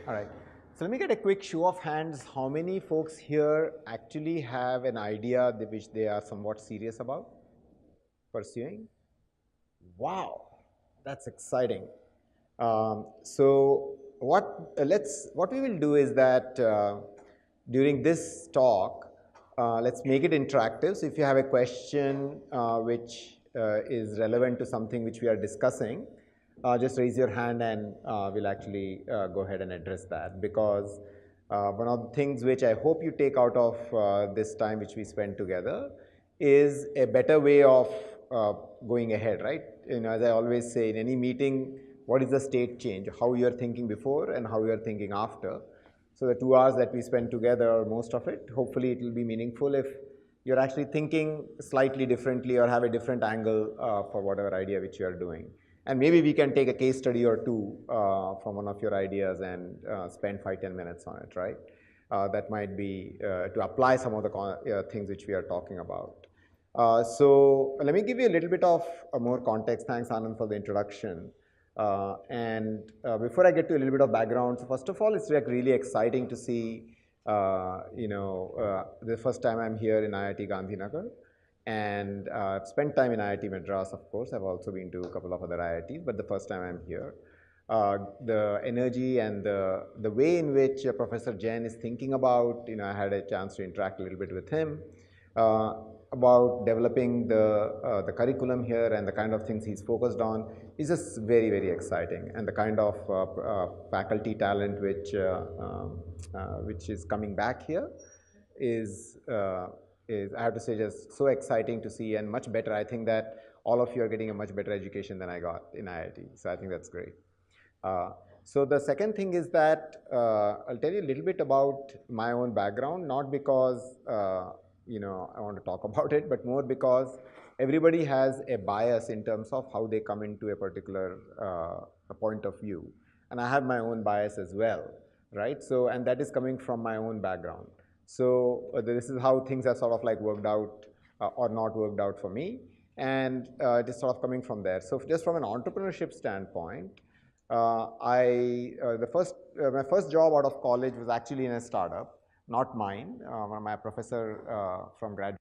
All right. So let me get a quick show of hands. How many folks here actually have an idea which they are somewhat serious about pursuing? Wow, that's exciting. So what we will do is that during this talk, let's make it interactive. So if you have a question which is relevant to something which we are discussing, just raise your hand and we'll actually go ahead and address that, because one of the things which I hope you take out of this time which we spent together is a better way of going ahead, right? You know, as I always say, in any meeting, what is the state change? How you are thinking before and how you are thinking after. So the 2 hours that we spend together, or most of it, hopefully it will be meaningful if you're actually thinking slightly differently or have a different angle for whatever idea which you are doing. And maybe we can take a case study or two from one of your ideas and spend 5–10 minutes on it, right? That might be to apply some of the things which we are talking about. So let me give you a little bit of more context. Thanks, Anand, for the introduction. Before I get to a little bit of background, so first of all, it's like really exciting to see, the first time I'm here in IIT Gandhinagar, and I've spent time in IIT Madras, of course. I've also been to a couple of other IITs, but the first time I'm here. The energy and the way in which Professor Jain is thinking about, I had a chance to interact a little bit with him about developing the curriculum here and the kind of things he's focused on is just very, very exciting. And the kind of faculty talent which is coming back here is I have to say, just so exciting to see, and much better. I think that all of you are getting a much better education than I got in IIT. So I think that's great. So the second thing is that I'll tell you a little bit about my own background, not because I want to talk about it, but more because everybody has a bias in terms of how they come into a particular point of view. And I have my own bias as well, right? So, and that is coming from my own background. So this is how things have sort of like worked out or not worked out for me, and it is sort of coming from there. So just from an entrepreneurship standpoint, my first job out of college was actually in a startup, not mine. One of my professor from grad.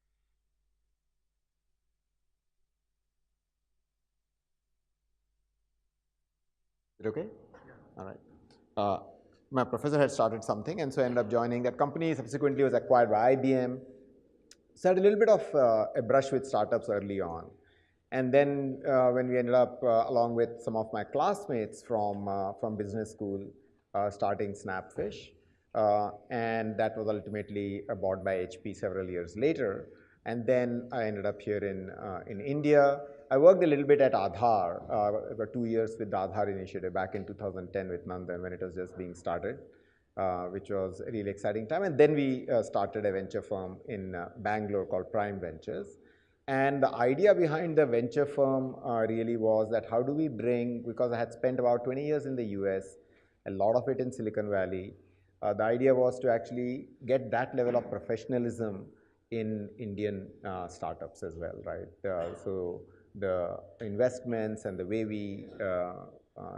Is it okay? Yeah. All right. My professor had started something, and so I ended up joining that company. Subsequently was acquired by IBM. So I had a little bit of a brush with startups early on. And then when we ended up, along with some of my classmates from business school, starting Snapfish, and that was ultimately bought by HP several years later. And then I ended up here in India. I worked a little bit at Aadhaar, about 2 years with the Aadhaar initiative back in 2010 with Nandan when it was just being started, which was a really exciting time. And then we started a venture firm in Bangalore called Prime Ventures. And the idea behind the venture firm really was that how do we bring, because I had spent about 20 years in the US, a lot of it in Silicon Valley, the idea was to actually get that level of professionalism in Indian startups as well, right? So the investments and the way we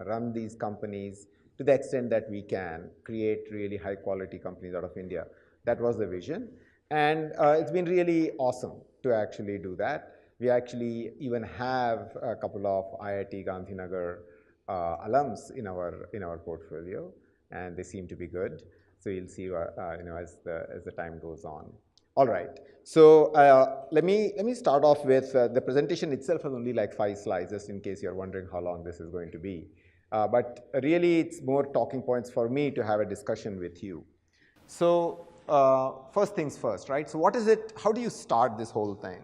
run these companies, to the extent that we can create really high quality companies out of India. That was the vision. And it's been really awesome to actually do that. We actually even have a couple of IIT Gandhinagar alums in our portfolio, and they seem to be good. So you'll see, as the time goes on. All right. So let me start off with the presentation itself is only like 5 slides, just in case you're wondering how long this is going to be. But really, it's more talking points for me to have a discussion with you. So first things first, right? So what is it? How do you start this whole thing?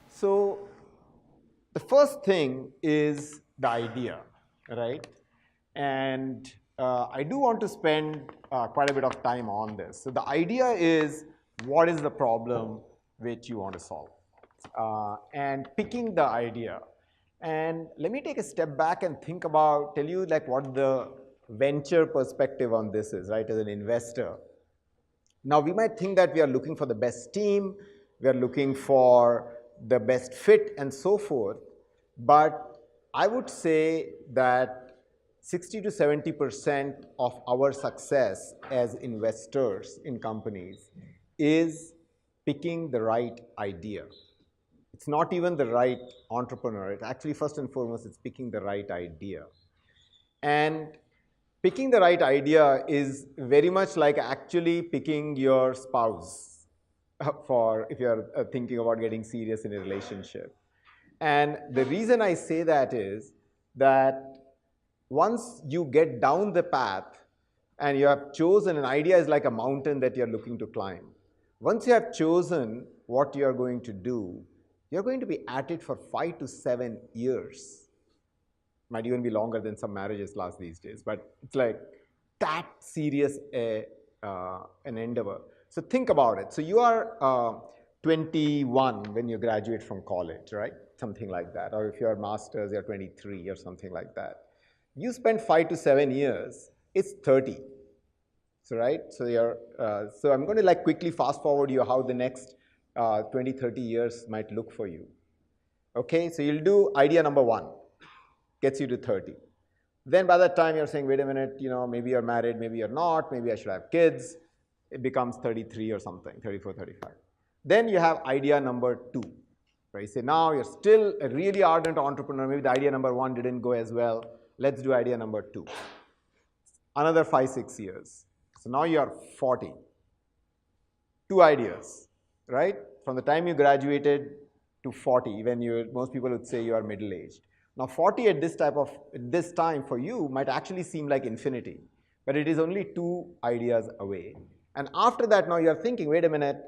So the first thing is the idea, right? And I do want to spend quite a bit of time on this. So the idea is, what is the problem which you want to solve? And picking the idea. And let me take a step back and think about, tell you like what the venture perspective on this is, right, as an investor. Now, we might think that we are looking for the best team, we are looking for the best fit and so forth, but I would say that 60 to 70% of our success as investors in companies is picking the right idea. It's not even the right entrepreneur. It's actually, first and foremost, it's picking the right idea. And picking the right idea is very much like actually picking your spouse for if you're thinking about getting serious in a relationship. And the reason I say that is that once you get down the path and you have chosen, an idea is like a mountain that you're looking to climb. Once you have chosen what you're going to do, you're going to be at it for 5 to 7 years. Might even be longer than some marriages last these days, but it's like that serious an endeavor. So think about it. So you are 21 when you graduate from college, right? Something like that. Or if you're a master's, you're 23 or something like that. You spend 5 to 7 years, it's 30. So right, so you're, so I'm going to like quickly fast forward you how the next 20, 30 years might look for you. Okay, so you'll do idea number 1, gets you to 30. Then by that time you're saying, wait a minute, you know, maybe you're married, maybe you're not, maybe I should have kids. It becomes 33 or something, 34, 35. Then you have idea number 2. Right? You say, now you're still a really ardent entrepreneur, maybe the idea number 1 didn't go as well. Let's do idea number 2. Another 5, 6 years. So now you are 40. 2 ideas, right? From the time you graduated to 40, when most people would say you are middle-aged. Now 40 at this time for you might actually seem like infinity, but it is only 2 ideas away. And after that, now you're thinking, wait a minute,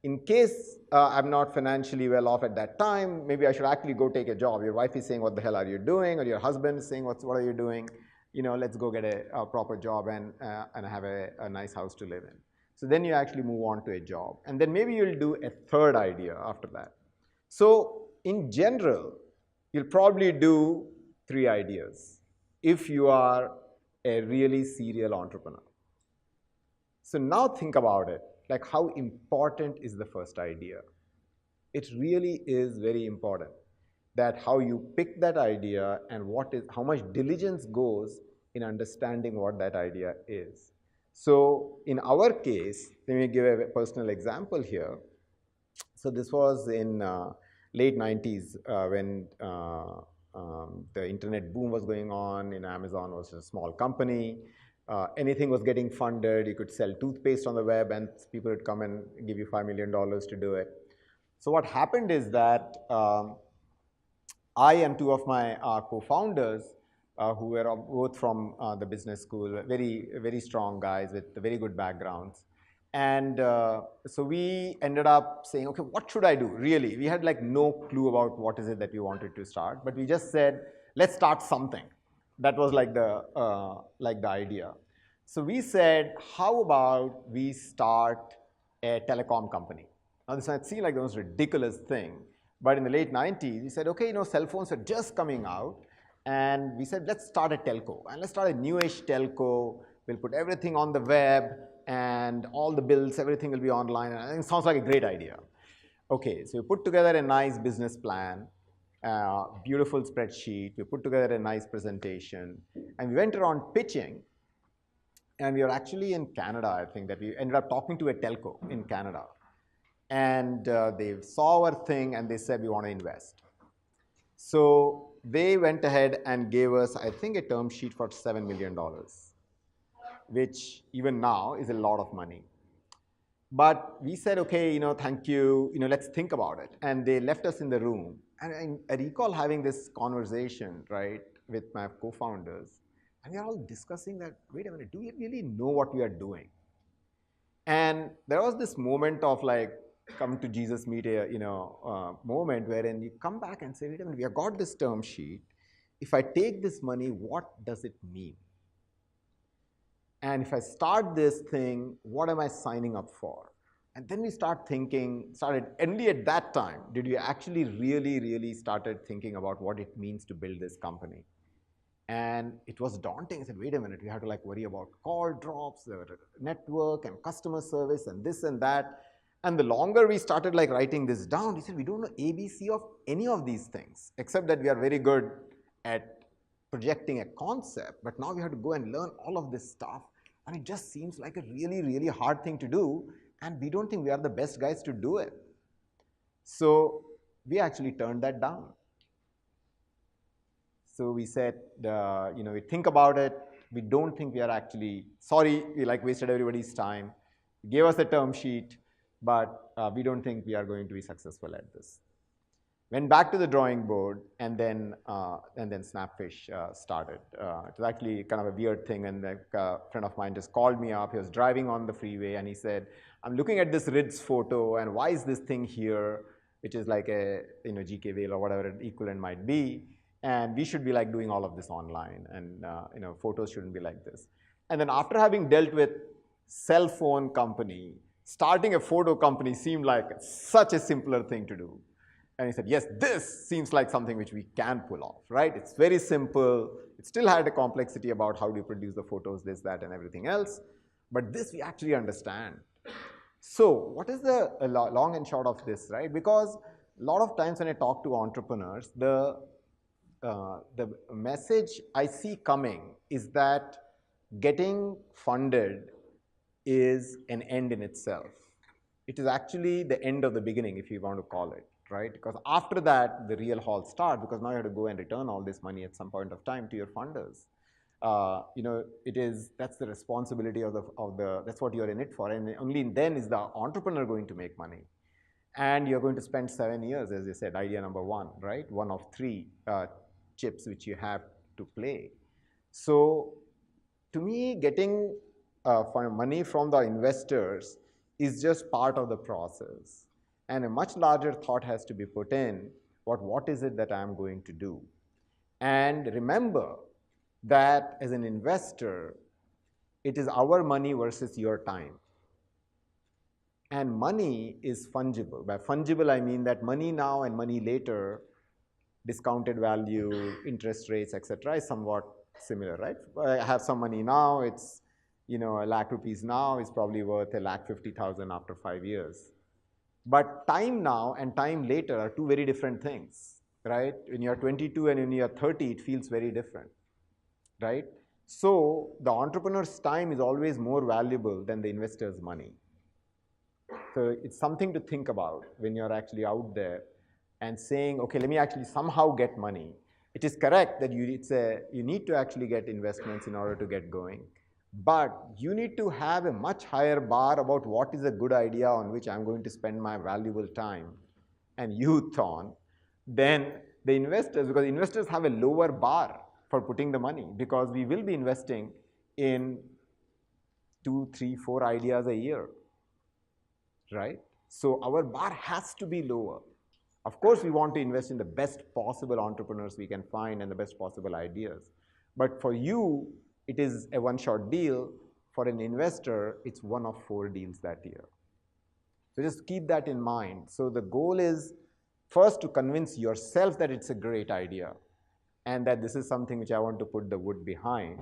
in case I'm not financially well off at that time, maybe I should actually go take a job. Your wife is saying, what the hell are you doing? Or your husband is saying, what are you doing? You know, let's go get a proper job and have a nice house to live in. So then you actually move on to a job. And then maybe you'll do a 3rd idea after that. So in general, you'll probably do 3 ideas if you are a really serial entrepreneur. So now think about it, like how important is the first idea? It really is very important that how you pick that idea and how much diligence goes in understanding what that idea is. So in our case, let me give a personal example here. So this was in late 90s when the internet boom was going on. Amazon was a small company. Anything was getting funded. You could sell toothpaste on the web and people would come and give you $5 million to do it. So what happened is that I and 2 of my co-founders who were both from the business school, very, very strong guys with very good backgrounds. And so we ended up saying, okay, what should I do? Really, we had like no clue about what is it that we wanted to start, but we just said, let's start something. That was like the idea. So we said, how about we start a telecom company? Now this might seem like the most ridiculous thing, but in the late 90s, we said, okay, you know, cell phones are just coming out, and we said, let's start a telco, and let's start a newish telco. We'll put everything on the web, and all the bills, everything will be online, and I think it sounds like a great idea. Okay, so we put together a nice business plan, beautiful spreadsheet, we put together a nice presentation, and we went around pitching, and we were actually in Canada, I think, that we ended up talking to a telco in Canada. And they saw our thing, and they said, we want to invest. So they went ahead and gave us, I think, a term sheet for $7 million, which even now is a lot of money. But we said, okay, you know, thank you, you know, let's think about it. And they left us in the room. And I recall having this conversation, right, with my co-founders. And we are all discussing that, wait a minute, do we really know what we are doing? And there was this moment of like, come to Jesus meet a, moment wherein you come back and say, wait a minute, we have got this term sheet. If I take this money, what does it mean? And if I start this thing, what am I signing up for? And then we only at that time, did you actually really started thinking about what it means to build this company. And it was daunting. I said, wait a minute, we have to like worry about call drops, the network and customer service and this and that. And the longer we started like writing this down, we said, we don't know ABC of any of these things, except that we are very good at projecting a concept, but now we have to go and learn all of this stuff, and it just seems like a really, really hard thing to do, and we don't think we are the best guys to do it. So we actually turned that down. So we said, we think about it. We don't think we are actually, sorry, we wasted everybody's time. Gave us a term sheet, but we don't think we are going to be successful at this. Went back to the drawing board, and then Snapfish started. It was actually kind of a weird thing, and a friend of mine just called me up. He was driving on the freeway, and he said, I'm looking at this Ritz photo, and why is this thing here, which is like a GK whale or whatever the equivalent might be, and we should be doing all of this online, and photos shouldn't be like this. And then after having dealt with cell phone company, starting a photo company seemed like such a simpler thing to do. And he said, yes, this seems like something which we can pull off, right? It's very simple. It still had a complexity about how do you produce the photos, this, that, and everything else. But this we actually understand. So what is the long and short of this, right? Because a lot of times when I talk to entrepreneurs, the message I see coming is that getting funded is an end in itself. It is actually the end of the beginning, if you want to call it, right? Because after that, the real haul starts, because now you have to go and return all this money at some point of time to your funders. That's the responsibility of the, that's what you're in it for, and only then is the entrepreneur going to make money. And you're going to spend 7 years, as you said, idea number one, right? One of three chips which you have to play. So to me, getting money from the investors is just part of the process. And a much larger thought has to be put in, what is it that I'm going to do? And remember that as an investor, it is our money versus your time. And money is fungible. By fungible, I mean that money now and money later, discounted value, interest rates, etc., is somewhat similar, right? I have some money now, it's ₹1 lakh now is probably worth $1,50,000 after 5 years. But time now and time later are two very different things, right? When you're 22 and when you're 30, it feels very different, right? So the entrepreneur's time is always more valuable than the investor's money. So it's something to think about when you're actually out there and saying, okay, let me actually somehow get money. It is correct that you need to actually get investments in order to get going. But you need to have a much higher bar about what is a good idea on which I'm going to spend my valuable time and youth on than the investors, because investors have a lower bar for putting the money, because we will be investing in 2, 3, 4 ideas a year, right? So our bar has to be lower. Of course, we want to invest in the best possible entrepreneurs we can find and the best possible ideas. But for you, it is a one-shot deal. For an investor, it's 1 of 4 deals that year. So just keep that in mind. So the goal is first to convince yourself that it's a great idea and that this is something which I want to put the wood behind,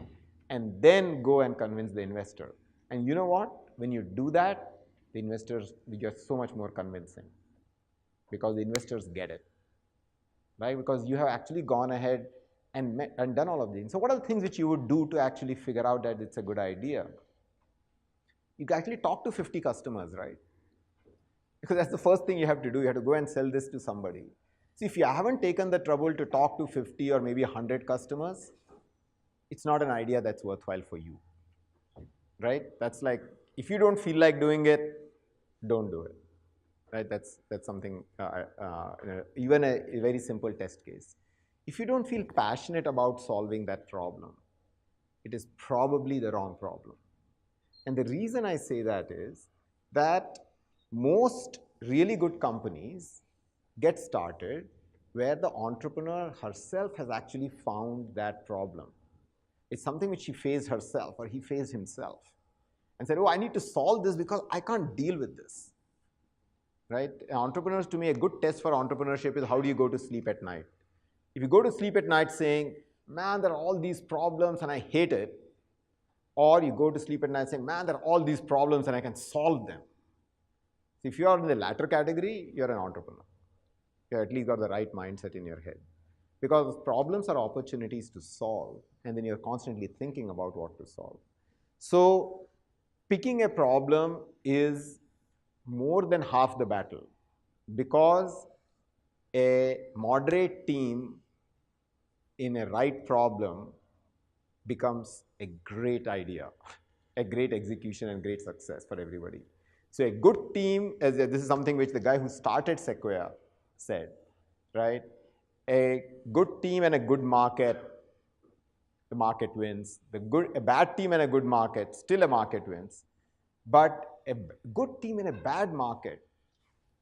and then go and convince the investor. And you know what? When you do that, the investors get so much more convincing, because the investors get it, right? Because you have actually gone ahead and done all of these. So what are the things which you would do to actually figure out that it's a good idea? You can actually talk to 50 customers, right? Because that's the first thing you have to do. You have to go and sell this to somebody. See, if you haven't taken the trouble to talk to 50 or maybe 100 customers, it's not an idea that's worthwhile for you, right? That's like, if you don't feel like doing it, don't do it, right? That's something, even a very simple test case. If you don't feel passionate about solving that problem, it is probably the wrong problem. And the reason I say that is that most really good companies get started where the entrepreneur herself has actually found that problem. It's something which she faced herself or he faced himself and said, oh, I need to solve this because I can't deal with this, right? Entrepreneurs, to me, a good test for entrepreneurship is how do you go to sleep at night? If you go to sleep at night saying, man, there are all these problems and I hate it, or you go to sleep at night saying, man, there are all these problems and I can solve them. So if you are in the latter category, you're an entrepreneur. You at least got the right mindset in your head. because problems are opportunities to solve, and then you're constantly thinking about what to solve. So picking a problem is more than half the battle, because a moderate team in a right problem becomes a great idea, a great execution and great success for everybody. So a good team, this is something which the guy who started Sequoia said, right? A good team and a good market, the market wins. A bad team and a good market, still a market wins. But a good team in a bad market,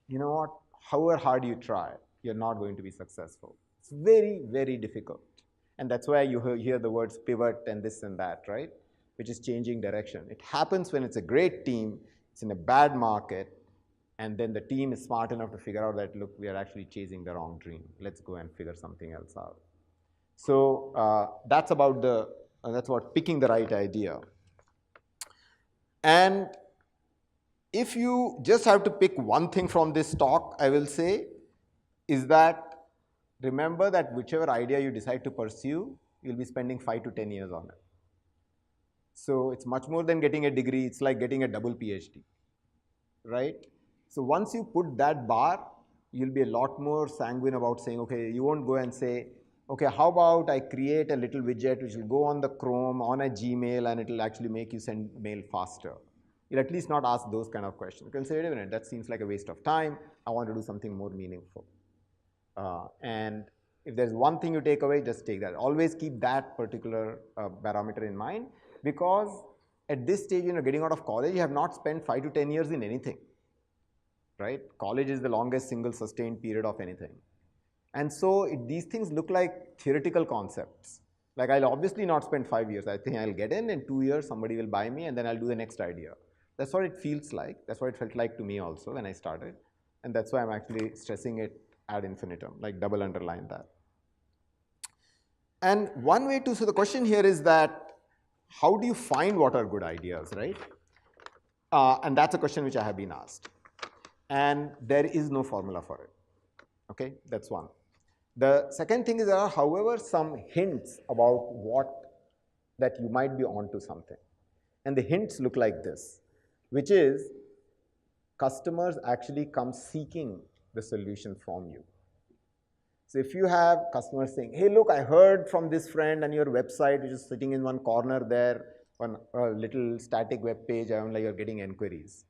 you know what? However hard you try, you're not going to be successful. It's very, very difficult. And that's why you hear the words pivot and this and that, right? Which is changing direction. It happens when it's a great team, it's in a bad market, and then the team is smart enough to figure out that, look, we are actually chasing the wrong dream. Let's go and figure something else out. So that's about picking the right idea. And if you just have to pick one thing from this talk, I will say, is that remember that whichever idea you decide to pursue, you'll be spending 5 to 10 years on it. So it's much more than getting a degree. It's like getting a double PhD, right? So once you put that bar, you'll be a lot more sanguine about saying, okay, you won't go and say, okay, how about I create a little widget which will go on the Chrome, on a Gmail, and it will actually make you send mail faster. You'll at least not ask those kind of questions. You can say, wait a minute, that seems like a waste of time. I want to do something more meaningful. And if there's one thing you take away, just take that. Always keep that particular parameter in mind, because at this stage, getting out of college, you have not spent 5 to 10 years in anything, right? College is the longest single sustained period of anything. And so these things look like theoretical concepts. Like, I'll obviously not spend 5 years. I think I'll get in 2 years, somebody will buy me, and then I'll do the next idea. That's what it feels like. That's what it felt like to me also when I started. And that's why I'm actually stressing it ad infinitum, like double underline that. And one way to, so the question here is that, how do you find what are good ideas, right? And that's a question which I have been asked. And there is no formula for it, okay? That's one. The second thing is there are, however, some hints about that you might be onto something. And the hints look like this, which is customers actually come seeking the solution from you. So if you have customers saying, hey, look, I heard from this friend and your website, which is sitting in one corner there, on a little static web page, like you're getting inquiries.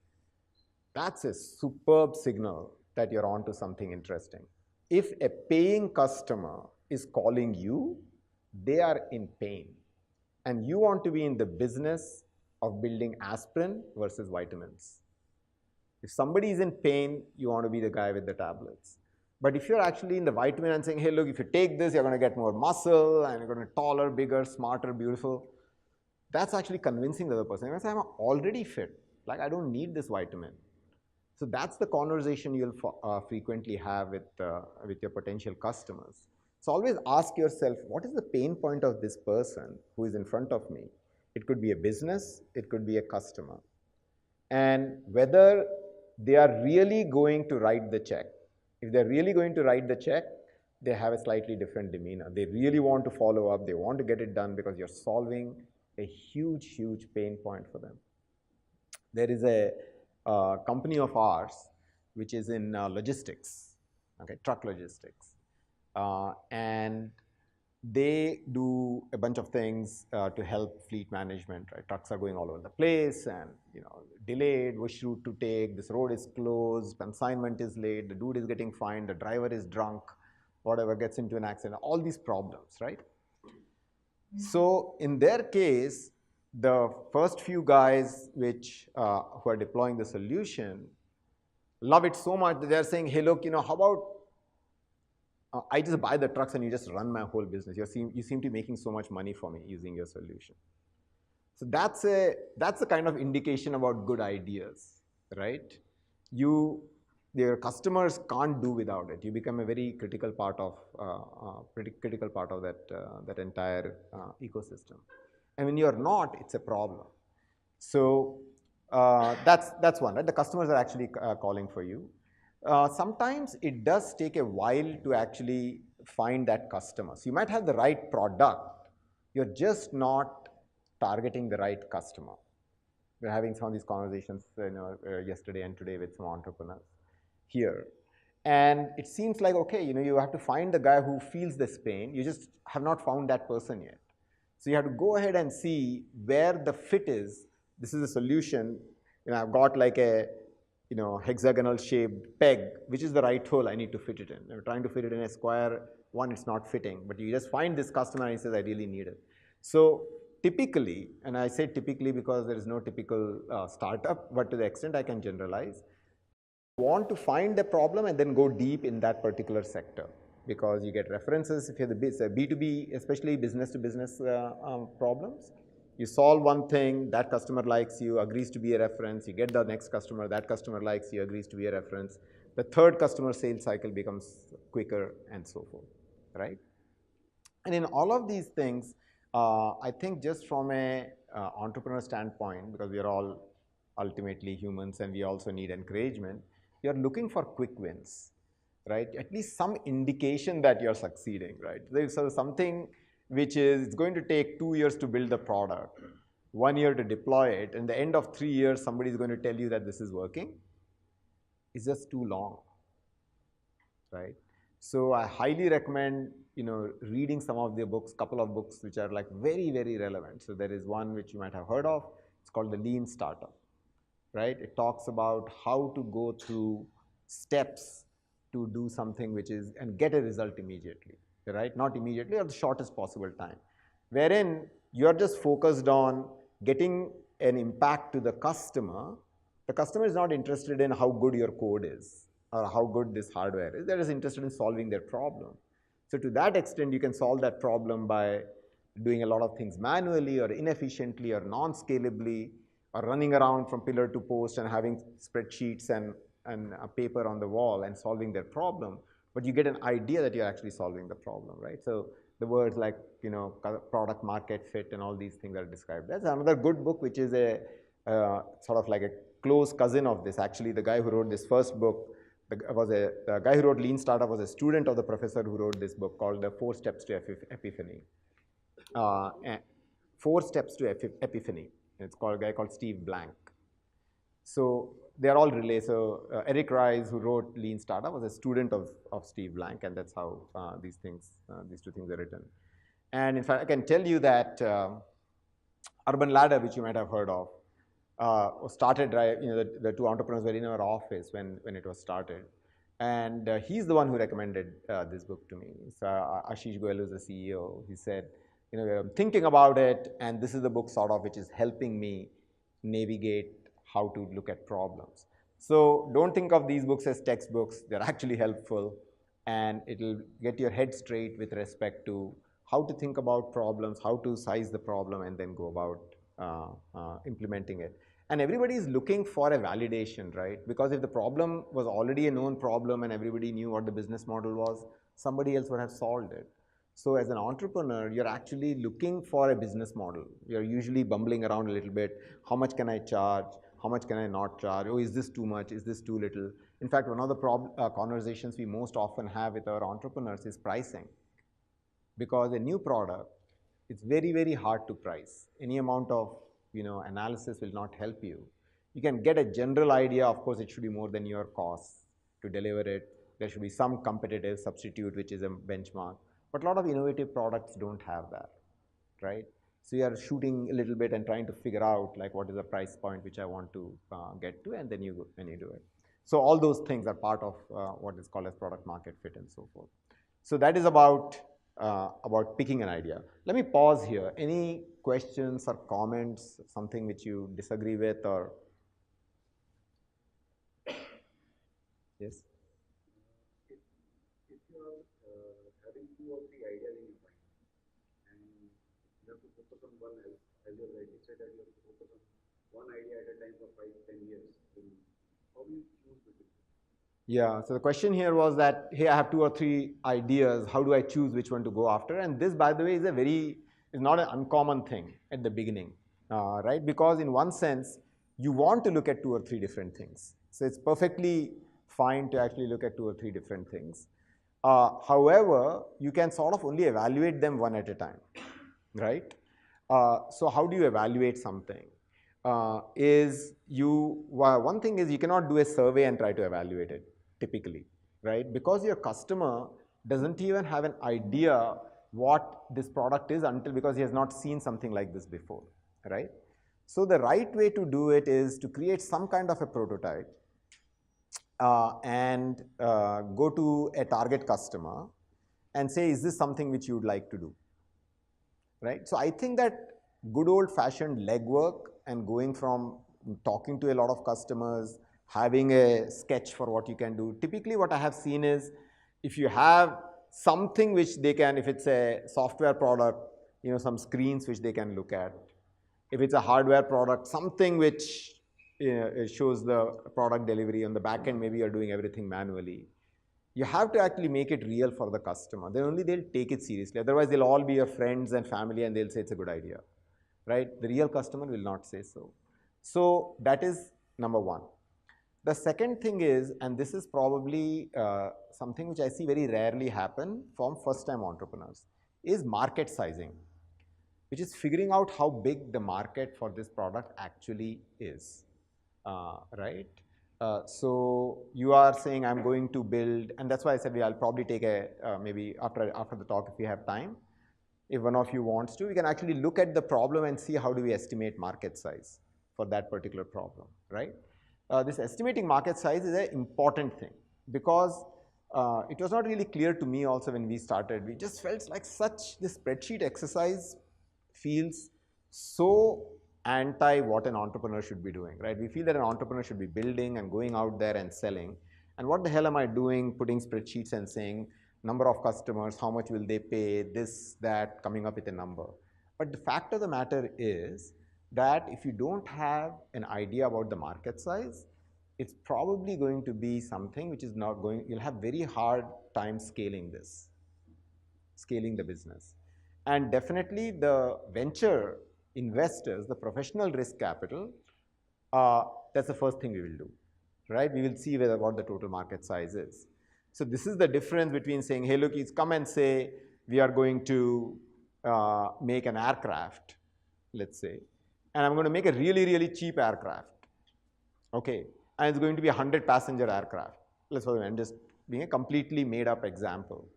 That's a superb signal that you're onto something interesting. If a paying customer is calling you, they are in pain. And you want to be in the business of building aspirin versus vitamins. If somebody is in pain, you want to be the guy with the tablets. But if you're actually in the vitamin and saying, hey, look, if you take this, you're going to get more muscle, and you're going to be taller, bigger, smarter, beautiful, that's actually convincing the other person. If I say, I'm already fit, like I don't need this vitamin. So that's the conversation you'll frequently have with your potential customers. So always ask yourself, what is the pain point of this person who is in front of me? It could be a business, it could be a customer. And whether they are really going to write the check. If they're really going to write the check, they have a slightly different demeanor. They really want to follow up. They want to get it done because you're solving a huge, huge pain point for them. There is a company of ours which is in logistics, okay, truck logistics. And they do a bunch of things to help fleet management, right? Trucks are going all over the place and, delayed, which route to take, this road is closed, consignment is late, the dude is getting fined, the driver is drunk, whatever, gets into an accident, all these problems, right? So in their case, the first few guys who are deploying the solution love it so much that they're saying, hey, look, how about I just buy the trucks and you just run my whole business. You seem to be making so much money for me using your solution. So that's a kind of indication about good ideas, right? Your customers can't do without it. You become a very critical part of that entire ecosystem. And when you're not, it's a problem. So that's one, right? The customers are actually calling for you. Sometimes it does take a while to actually find that customer. So you might have the right product, you're just not targeting the right customer. We're having some of these conversations yesterday and today with some entrepreneurs here. And it seems like, okay, you have to find the guy who feels this pain. You just have not found that person yet. So you have to go ahead and see where the fit is. This is a solution. I've got like a hexagonal shaped peg, which is the right hole I need to fit it in. I'm trying to fit it in a square one, it's not fitting. But you just find this customer and he says, I really need it. So typically, and I say typically because there is no typical startup, but to the extent I can generalize, want to find the problem and then go deep in that particular sector, because you get references. If you're the B2B, especially business to business problems, you solve one thing, that customer likes you, agrees to be a reference, you get the next customer, that customer likes you, agrees to be a reference, the third customer sales cycle becomes quicker and so forth, right? And in all of these things, I think just from a entrepreneur standpoint, because we are all ultimately humans and we also need encouragement, you're looking for quick wins, right? At least some indication that you're succeeding, right? So something which is, it's going to take 2 years to build the product, 1 year to deploy it, and the end of 3 years, somebody is going to tell you that this is working. It's just too long, right? So I highly recommend, reading some of their books, couple of books which are like very, very relevant. So there is one which you might have heard of. It's called The Lean Startup, right? It talks about how to go through steps to do something which is, and get a result immediately, right? Not immediately, or the shortest possible time, wherein you're just focused on getting an impact to the customer. The customer is not interested in how good your code is or how good this hardware is. They're just interested in solving their problem. So to that extent, you can solve that problem by doing a lot of things manually or inefficiently or non-scalably, or running around from pillar to post and having spreadsheets and a paper on the wall and solving their problem. But you get an idea that you're actually solving the problem, right? So the words like, product market fit and all these things are described. That's another good book, which is a sort of like a close cousin of this. Actually, the guy who wrote this first book, the guy who wrote Lean Startup was a student of the professor who wrote this book called The 4 Steps to Epiphany. 4 Steps to Epiphany. It's called a guy called Steve Blank. So they're all related. So Eric Ries, who wrote Lean Startup, was a student of Steve Blank, and that's how these two things are written. And in fact, I can tell you that Urban Ladder, which you might have heard of, started, right? The two entrepreneurs were in our office when it was started, and he's the one who recommended this book to me. So Ashish Goel, who's the CEO, he said, I'm thinking about it, and this is the book sort of which is helping me navigate how to look at problems. So don't think of these books as textbooks. They're actually helpful, and it'll get your head straight with respect to how to think about problems, how to size the problem, and then go about implementing it. And everybody is looking for a validation, right? Because if the problem was already a known problem and everybody knew what the business model was, somebody else would have solved it. So as an entrepreneur, you're actually looking for a business model. You're usually bumbling around a little bit. How much can I charge? How much can I not charge? Oh, is this too much? Is this too little? In fact, one of the conversations we most often have with our entrepreneurs is pricing. Because a new product, it's very, very hard to price. Any amount of analysis will not help you. You can get a general idea. Of course, it should be more than your costs to deliver it. There should be some competitive substitute, which is a benchmark. But a lot of innovative products don't have that, right? So you are shooting a little bit and trying to figure out like what is the price point which I want to get to, and then you do it. So all those things are part of what is called as product market fit and so forth. So that is about picking an idea. Let me pause here. Any questions or comments, something which you disagree with, or yes? If you are having 2 or 3 ideas in your mind, and you have to focus on one, as you rightly said, that you have to focus on one idea at a time for 5, 10 years. How do you choose between? Yeah, so the question here was that, hey, I have 2 or 3 ideas, how do I choose which one to go after? And this, by the way, is not an uncommon thing at the beginning, right? Because in one sense, you want to look at 2 or 3 different things. So it's perfectly fine to actually look at 2 or 3 different things. However, you can sort of only evaluate them one at a time, right? So how do you evaluate something? One thing is you cannot do a survey and try to evaluate it, typically, right? Because your customer doesn't even have an idea what this product is because he has not seen something like this before, right? So the right way to do it is to create some kind of a prototype and go to a target customer and say, is this something which you would like to do, right? So I think that good old-fashioned legwork and going from talking to a lot of customers, having a sketch for what you can do. Typically what I have seen is if you have something which they can, if it's a software product, some screens which they can look at. If it's a hardware product, something which it shows the product delivery on the back end, maybe you're doing everything manually. You have to actually make it real for the customer. Then only they'll take it seriously. Otherwise, they'll all be your friends and family and they'll say it's a good idea, right? The real customer will not say so. So that is number one. The second thing is, and this is probably something which I see very rarely happen from first-time entrepreneurs, is market sizing, which is figuring out how big the market for this product actually is, right? So you are saying I'm going to build, and that's why I said I'll probably take maybe after the talk if we have time. If one of you wants to, we can actually look at the problem and see how do we estimate market size for that particular problem, right? This estimating market size is an important thing because it was not really clear to me also when we started. We just felt like this spreadsheet exercise feels so anti what an entrepreneur should be doing, right? We feel that an entrepreneur should be building and going out there and selling. And what the hell am I doing putting spreadsheets and saying number of customers, how much will they pay, this, that, coming up with a number. But the fact of the matter is that if you don't have an idea about the market size, it's probably going to be something which is not going, you'll have very hard time scaling the business. And definitely the venture investors, the professional risk capital, that's the first thing we will do, right? We will see what the total market size is. So this is the difference between saying, hey, look, it's come and say, we are going to make an aircraft, let's say, and I'm going to make a really, really cheap aircraft, okay? And it's going to be a 100-passenger aircraft. Let's say I'm just being a completely made-up example.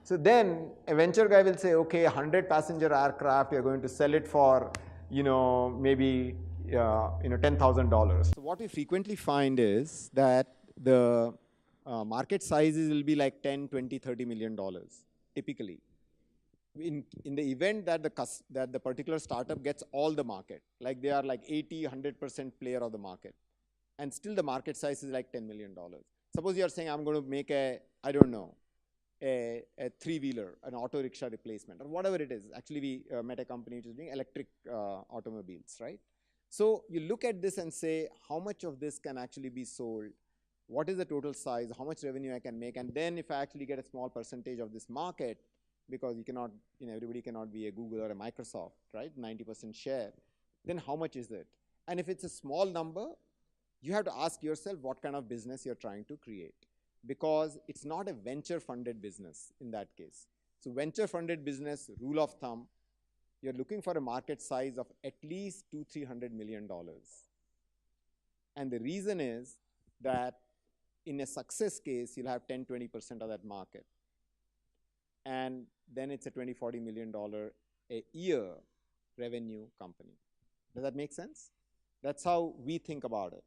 So then a venture guy will say, okay, 100-passenger aircraft, you're going to sell it for, maybe, $10,000. So what we frequently find is that the market sizes will be like 10, 20, $30 million, typically. In the event that the particular startup gets all the market, like they are like 80, 100% player of the market, and still the market size is like $10 million. Suppose you are saying, I'm going to make a three-wheeler, an auto rickshaw replacement, or whatever it is. Actually, we met a company which is doing electric automobiles, right? So you look at this and say, how much of this can actually be sold? What is the total size? How much revenue I can make? And then if I actually get a small percentage of this market, because you cannot, everybody cannot be a Google or a Microsoft, right? 90% share. Then how much is it? And if it's a small number, you have to ask yourself what kind of business you're trying to create, because it's not a venture-funded business in that case. So venture-funded business, rule of thumb, you're looking for a market size of at least $200-300 million. And the reason is that in a success case, you'll have 10-20% of that market. And then it's a $20-40 million a year revenue company. Does that make sense? That's how we think about it.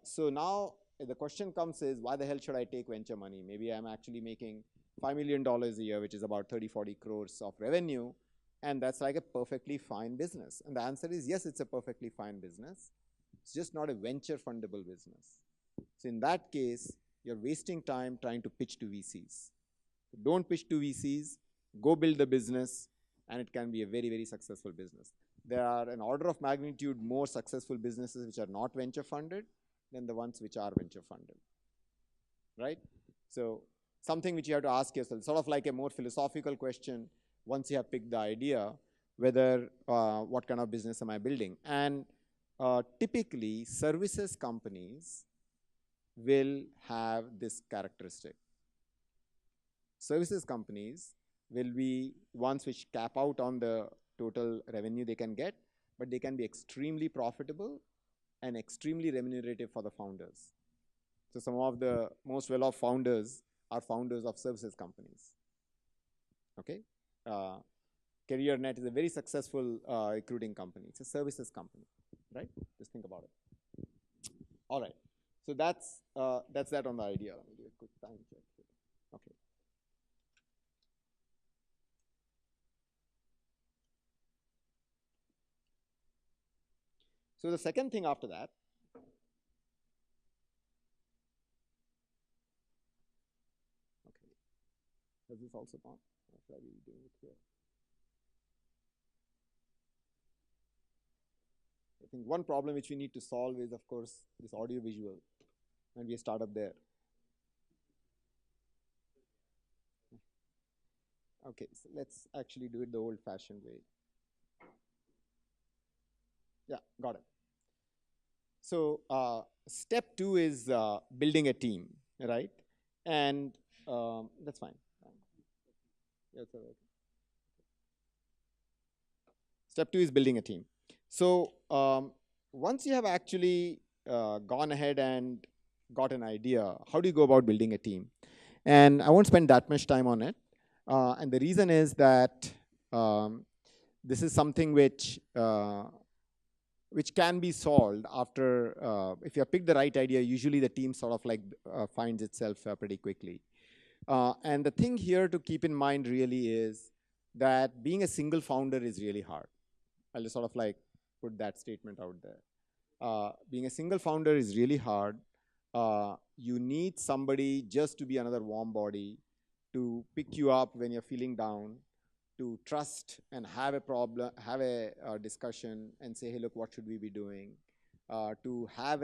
So now the question comes is, why the hell should I take venture money? Maybe I'm actually making $5 million a year, which is about 30-40 crores of revenue, and that's like a perfectly fine business. And the answer is yes, it's a perfectly fine business. It's just not a venture fundable business. So in that case, you're wasting time trying to pitch to VCs. Don't pitch to VCs, go build the business, and it can be a very, very successful business. There are an order of magnitude more successful businesses which are not venture funded than the ones which are venture funded, right? So something which you have to ask yourself, sort of like a more philosophical question once you have picked the idea, whether what kind of business am I building? And typically, services companies will have this characteristic. Services companies will be ones which cap out on the total revenue they can get, but they can be extremely profitable and extremely remunerative for the founders. So some of the most well-off founders are founders of services companies. Okay, CareerNet is a very successful recruiting company. It's a services company, right? Just think about it. All right. So that's that on the idea. Let me do a quick time check here. Okay. So the second thing after that, okay, has this also gone? Or should I be doing it here? I think one problem which we need to solve is, of course, this audio visual, and we start up there. Okay, so let's actually do it the old-fashioned way. Yeah, got it. So step 2 is building a team, right? And that's fine. Yeah, it's all right. Step 2 is building a team. So once you have actually gone ahead and got an idea, how do you go about building a team? And I won't spend that much time on it. And the reason is that this is something which can be solved after, if you have picked the right idea, usually the team sort of like finds itself pretty quickly. And the thing here to keep in mind really is that being a single founder is really hard. I'll just sort of like put that statement out there. Being a single founder is really hard. You need somebody just to be another warm body, to pick you up when you're feeling down, to trust and have a problem, have a discussion and say, hey, look, what should we be doing? To have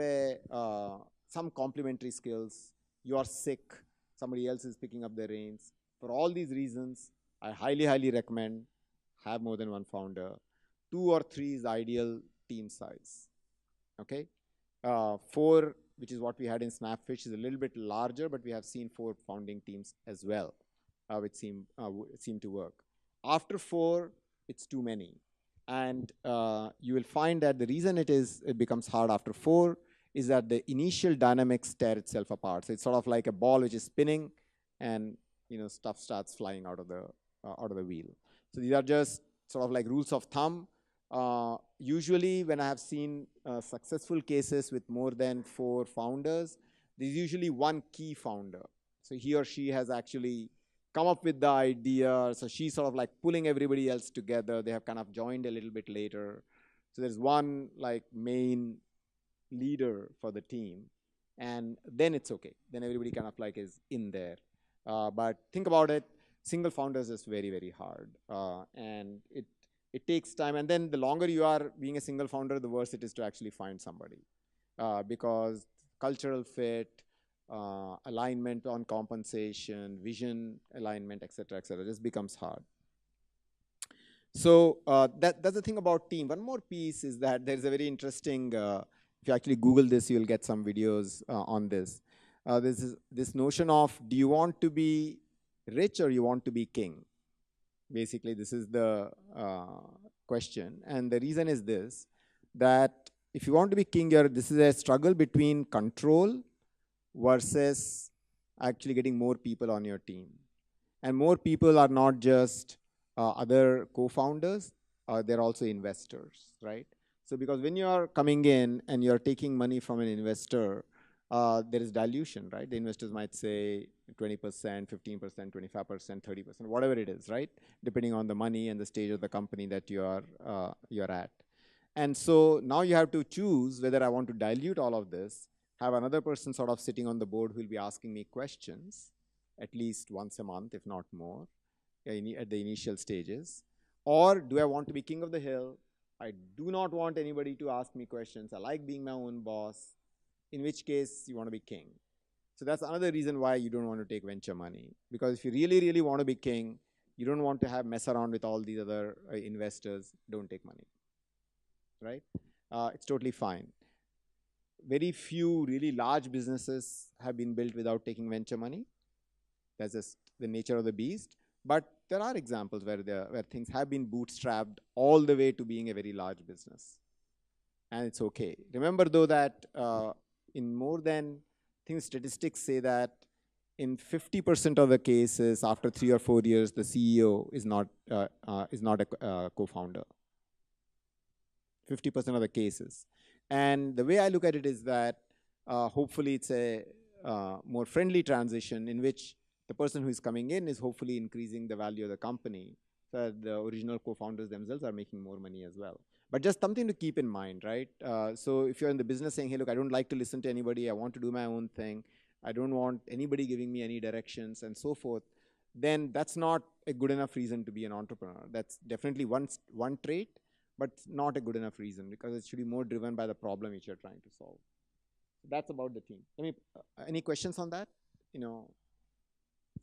some complementary skills. You are sick, somebody else is picking up the reins. For all these reasons, I highly, highly recommend have more than one founder. 2 or 3 is the ideal team size. Okay, 4, which is what we had in Snapfish, is a little bit larger, but we have seen 4 founding teams as well, which seem to work. After 4, it's too many, and you will find that the reason it becomes hard after 4 is that the initial dynamics tear itself apart. So it's sort of like a ball which is spinning, and stuff starts flying out of the wheel. So these are just sort of like rules of thumb. Usually when I have seen successful cases with more than 4 founders, there's usually one key founder. So he or she has actually come up with the idea. So she's sort of like pulling everybody else together. They have kind of joined a little bit later. So there's one like main leader for the team, and then it's okay. Then everybody kind of like is in there. But think about it, single founders is very, very hard. And it takes time. And then the longer you are being a single founder, the worse it is to actually find somebody. Because cultural fit, alignment on compensation, vision alignment, et cetera, just becomes hard. So that's the thing about team. One more piece is that there's a very interesting, if you actually Google this, you'll get some videos on this. This notion of, do you want to be rich or you want to be king? Basically, this is the question. And the reason is this, that if you want to be king, this is a struggle between control versus actually getting more people on your team. And more people are not just other co-founders, they're also investors, right? So because when you are coming in and you're taking money from an investor, there is dilution, right? The investors might say 20%, 15%, 25%, 30%, whatever it is, right? Depending on the money and the stage of the company that you're at. And so now you have to choose whether I want to dilute all of this, have another person sort of sitting on the board who will be asking me questions at least once a month, if not more, at the initial stages. Or do I want to be king of the hill? I do not want anybody to ask me questions. I like being my own boss, in which case you want to be king. So that's another reason why you don't want to take venture money. Because if you really, really want to be king, you don't want to mess around with all these other investors, don't take money, right? It's totally fine. Very few really large businesses have been built without taking venture money. That's just the nature of the beast. But there are examples where things have been bootstrapped all the way to being a very large business. And it's okay. Remember, though, that in more than, I think statistics say that in 50% of the cases, after 3 or 4 years, the CEO is not a co-founder. 50% of the cases. And the way I look at it is that hopefully it's a more friendly transition in which the person who is coming in is hopefully increasing the value of the company, so that the original co-founders themselves are making more money as well. But just something to keep in mind, right? So if you're in the business saying, hey, look, I don't like to listen to anybody, I want to do my own thing, I don't want anybody giving me any directions and so forth, then that's not a good enough reason to be an entrepreneur. That's definitely one trait, but not a good enough reason, because it should be more driven by the problem which you're trying to solve. That's about the team. Any questions on that?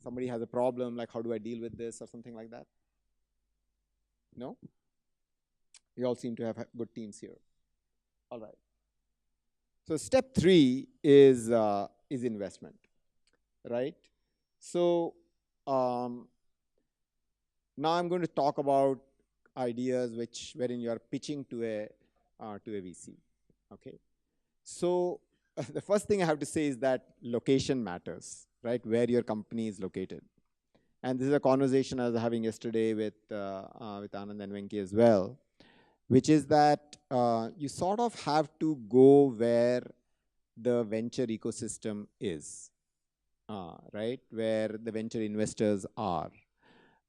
Somebody has a problem, like how do I deal with this or something like that? No? We all seem to have good teams here. All right. So step 3 is investment, right? So now I'm going to talk about ideas wherein you are pitching to a VC. Okay. So the first thing I have to say is that location matters, right? Where your company is located. And this is a conversation I was having yesterday with Anand and Venki as well, which is that you sort of have to go where the venture ecosystem is, right? Where the venture investors are.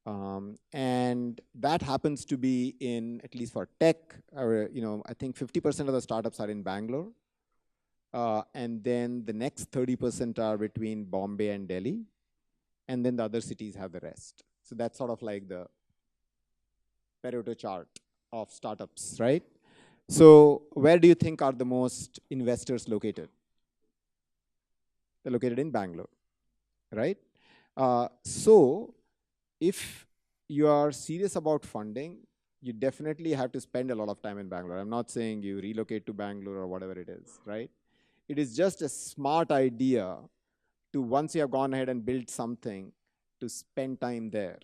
And that happens to be in, at least for tech, I think 50% of the startups are in Bangalore. And then the next 30% are between Bombay and Delhi. And then the other cities have the rest. So that's sort of like the Pareto chart of startups, right? So where do you think are the most investors located? They're located in Bangalore, right? So if you are serious about funding, you definitely have to spend a lot of time in Bangalore. I'm not saying you relocate to Bangalore or whatever it is, right? It is just a smart idea to, once you have gone ahead and built something, to spend time there.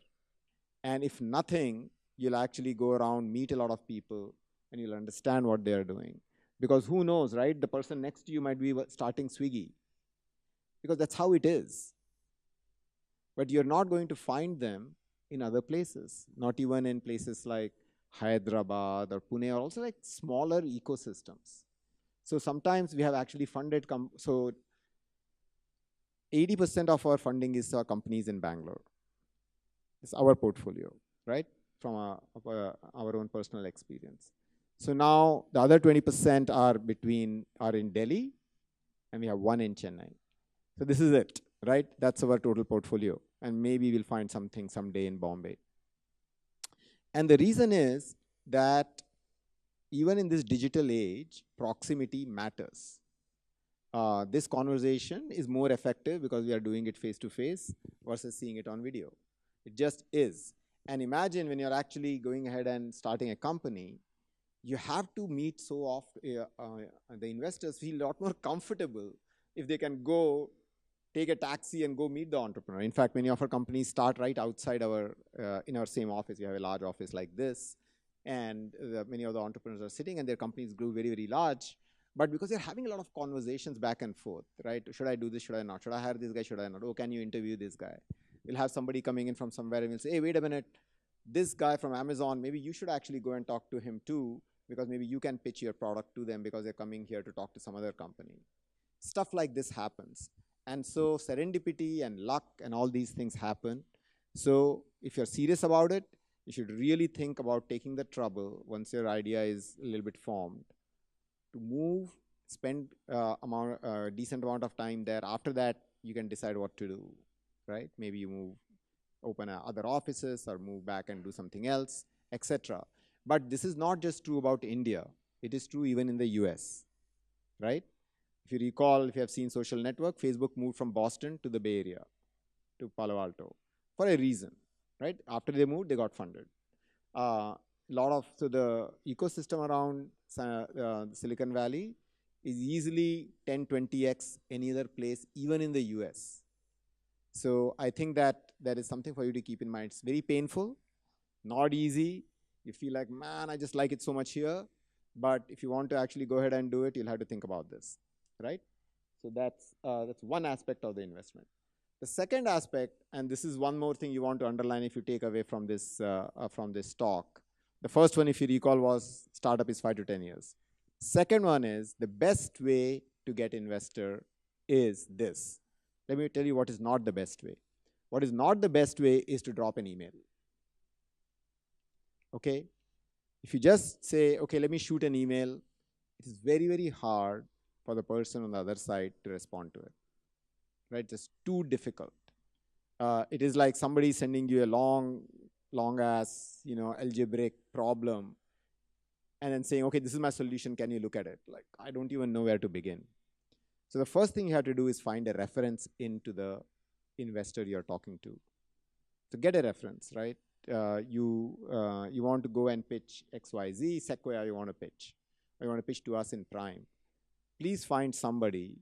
And if nothing, you'll actually go around, meet a lot of people, and you'll understand what they're doing. Because who knows, right? The person next to you might be starting Swiggy. Because that's how it is. But you're not going to find them in other places, not even in places like Hyderabad or Pune, or also like smaller ecosystems. So sometimes we have actually funded, so 80% of our funding is companies in Bangalore. It's our portfolio, right? From our own personal experience. So now the other 20% are in Delhi, and we have one in Chennai. So this is it, right? That's our total portfolio. And maybe we'll find something someday in Bombay. And the reason is that even in this digital age, proximity matters. This conversation is more effective because we are doing it face-to-face versus seeing it on video. It just is. And imagine when you're actually going ahead and starting a company, you have to meet so often. The investors feel a lot more comfortable if they can go take a taxi and go meet the entrepreneur. In fact, many of our companies start right outside in our same office. We have a large office like this. And many of the entrepreneurs are sitting, and their companies grew very, very large. But because they're having a lot of conversations back and forth, right? Should I do this? Should I not? Should I hire this guy? Should I not? Oh, can you interview this guy? We'll have somebody coming in from somewhere and we'll say, hey, wait a minute. This guy from Amazon, maybe you should actually go and talk to him too, because maybe you can pitch your product to them because they're coming here to talk to some other company. Stuff like this happens. And so serendipity and luck and all these things happen. So if you're serious about it, you should really think about taking the trouble, once your idea is a little bit formed, to move, spend a decent amount of time there. After that, you can decide what to do, right? Maybe you open other offices or move back and do something else, etc. But this is not just true about India. It is true even in the US, right? If you recall, if you have seen Social Network, Facebook moved from Boston to the Bay Area, to Palo Alto, for a reason, right? After they moved, they got funded. So the ecosystem around Silicon Valley is easily 10, 20x any other place, even in the US. So I think that that is something for you to keep in mind. It's very painful, not easy. You feel like, man, I just like it so much here. But if you want to actually go ahead and do it, you'll have to think about this, right? So that's one aspect of the investment. The second aspect, and this is one more thing you want to underline if you take away from this talk. The first one, if you recall, was startup is 5 to 10 years. Second one is the best way to get investor is this. Let me tell you what is not the best way. What is not the best way is to drop an email. Okay? If you just say, okay, let me shoot an email, it is very, very hard for the person on the other side to respond to it. Right? Just too difficult. It is like somebody sending you a long ass, algebraic problem and then saying, okay, this is my solution. Can you look at it? Like, I don't even know where to begin. So the first thing you have to do is find a reference into the investor you're talking to. So get a reference, right? You want to go and pitch XYZ, Sequoia you want to pitch. Or you want to pitch to us in Prime. Please find somebody,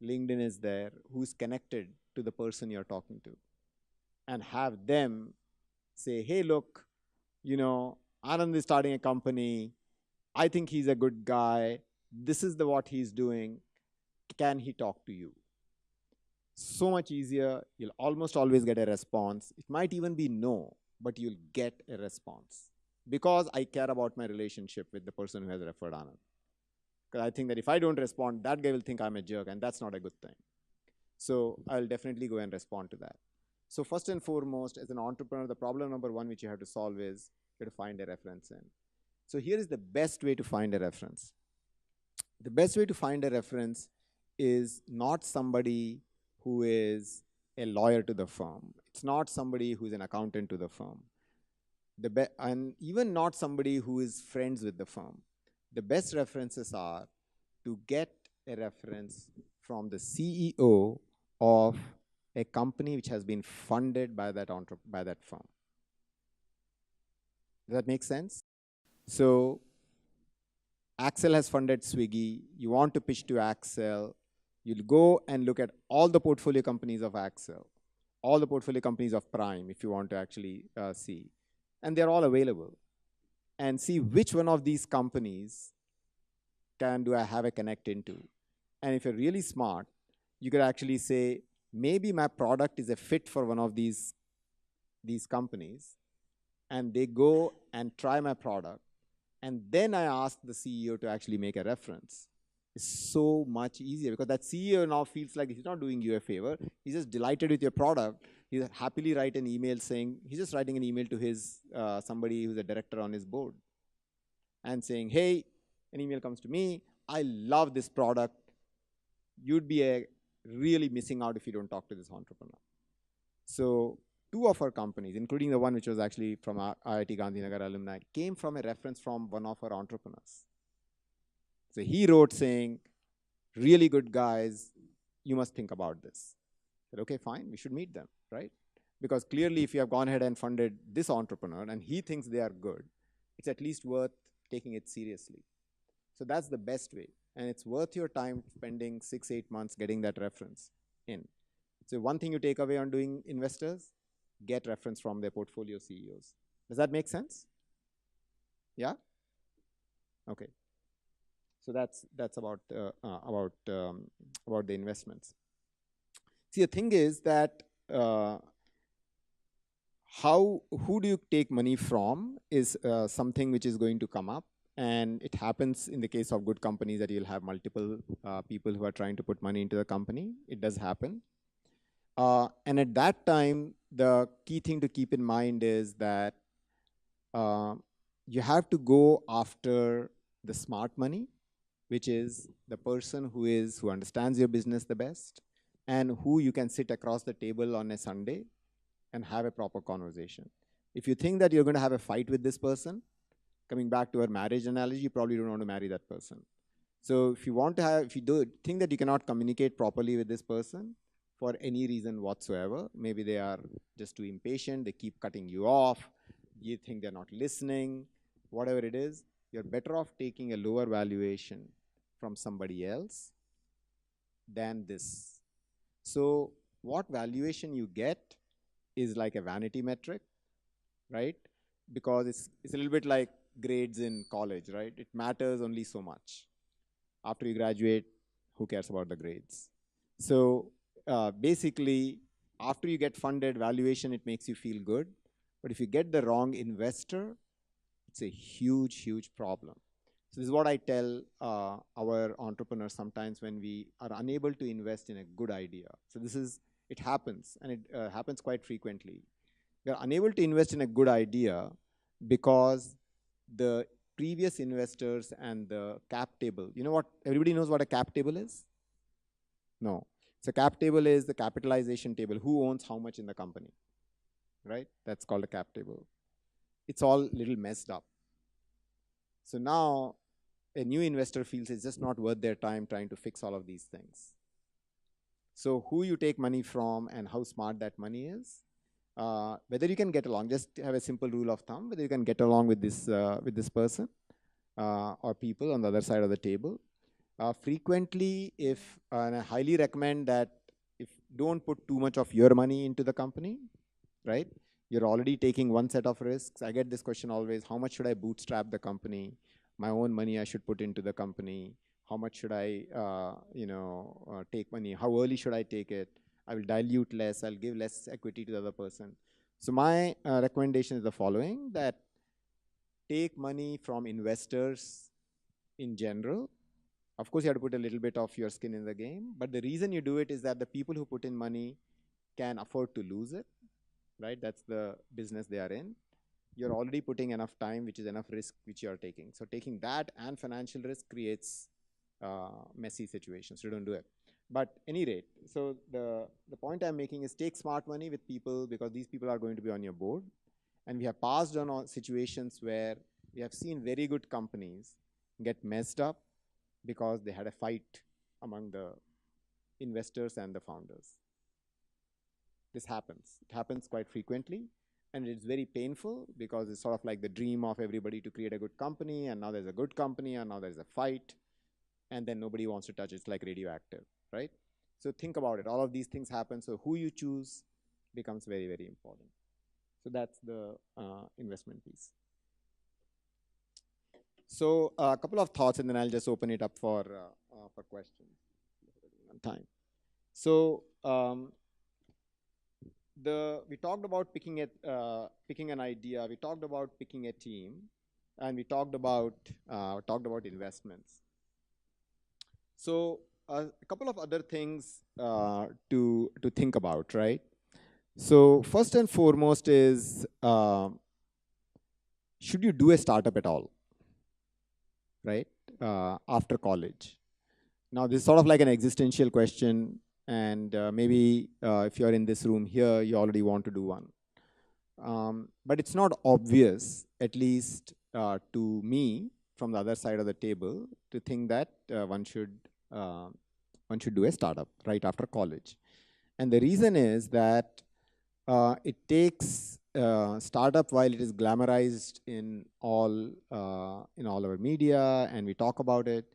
LinkedIn is there, who's connected to the person you're talking to. And have them say, hey, look, Anand is starting a company. I think he's a good guy. This is what he's doing. Can he talk to you? So much easier. You'll almost always get a response. It might even be no, but you'll get a response because I care about my relationship with the person who has referred Anand. Because I think that if I don't respond, that guy will think I'm a jerk, and that's not a good thing. So I'll definitely go and respond to that. So first and foremost, as an entrepreneur, the problem number one which you have to solve is you have to find a reference in. So here is the best way to find a reference. The best way to find a reference is not somebody who is a lawyer to the firm. It's not somebody who's an accountant to the firm. And even not somebody who is friends with the firm. The best references are to get a reference from the CEO of a company which has been funded by that firm. Does that make sense? So Axel has funded Swiggy. You want to pitch to Axel. You'll go and look at all the portfolio companies of Axel, all the portfolio companies of Prime, if you want to actually see. And they're all available. And see which one of these companies do I have a connect into. And if you're really smart, you could actually say, maybe my product is a fit for one of these companies. And they go and try my product. And then I ask the CEO to actually make a reference. It's so much easier because that CEO now feels like he's not doing you a favor. He's just delighted with your product. He'll happily write an email saying, he's just writing an email to his somebody who's a director on his board and saying, hey, an email comes to me. I love this product. You'd be really missing out if you don't talk to this entrepreneur. So 2 of our companies, including the one which was actually from our IIT Gandhinagar alumni, came from a reference from one of our entrepreneurs. So he wrote saying, really good guys, you must think about this. I said, okay, fine, we should meet them, right? Because clearly if you have gone ahead and funded this entrepreneur and he thinks they are good, it's at least worth taking it seriously. So that's the best way. And it's worth your time spending 6-8 months getting that reference in. So one thing you take away on doing investors, get reference from their portfolio CEOs. Does that make sense? Yeah? Okay. So that's about the investments. See, the thing is that who do you take money from is something which is going to come up. And it happens in the case of good companies that you'll have multiple people who are trying to put money into the company. It does happen. And at that time, the key thing to keep in mind is that you have to go after the smart money, which is the person who understands your business the best and who you can sit across the table on a Sunday and have a proper conversation. If you think that you're going to have a fight with this person, coming back to our marriage analogy, you probably don't want to marry that person. So if you do think that you cannot communicate properly with this person for any reason whatsoever, maybe they are just too impatient, they keep cutting you off, you think they're not listening, whatever it is, you're better off taking a lower valuation from somebody else than this. So what valuation you get is like a vanity metric, right? Because it's a little bit like grades in college, right? It matters only so much. After you graduate, who cares about the grades? So basically, after you get funded, valuation, it makes you feel good. But if you get the wrong investor, it's a huge, huge problem. So this is what I tell our entrepreneurs sometimes when we are unable to invest in a good idea. So it happens, and it happens quite frequently. We are unable to invest in a good idea because the previous investors and the cap table, you know what, everybody knows what a cap table is? No. So cap table is the capitalization table. Who owns how much in the company, right? That's called a cap table. It's all little messed up. So now a new investor feels it's just not worth their time trying to fix all of these things. So who you take money from and how smart that money is, whether you can get along, just have a simple rule of thumb, whether you can get along with this person or people on the other side of the table. Frequently, and I highly recommend that if don't put too much of your money into the company, right? You're already taking one set of risks. I get this question always, how much should I bootstrap the company? My own money I should put into the company. How much should I, take money? How early should I take it? I will dilute less. I'll give less equity to the other person. So my recommendation is the following, that take money from investors in general. Of course, you have to put a little bit of your skin in the game. But the reason you do it is that the people who put in money can afford to lose it, right? That's the business they are in. You're already putting enough time, which is enough risk which you are taking. So taking that and financial risk creates messy situations. So don't do it. But any rate, so the point I'm making is take smart money with people, because these people are going to be on your board. And we have passed on situations where we have seen very good companies get messed up because they had a fight among the investors and the founders. This happens. It happens quite frequently. And it's very painful because it's sort of like the dream of everybody to create a good company. And now there's a good company and now there's a fight. And then nobody wants to touch it. It's like radioactive, right? So think about it. All of these things happen. So who you choose becomes very, very important. So that's the investment piece. So a couple of thoughts, and then I'll just open it up for questions. Time. So we talked about picking an idea. We talked about picking a team, and we talked about investments. So a couple of other things to think about, right? So first and foremost is, should you do a startup at all, right? After college. Now this is sort of like an existential question, and maybe if you're in this room here, you already want to do one. But it's not obvious, at least to me, from the other side of the table, to think that one should do a startup right after college. And the reason is that it takes startup, while it is glamorized in all our media and we talk about it,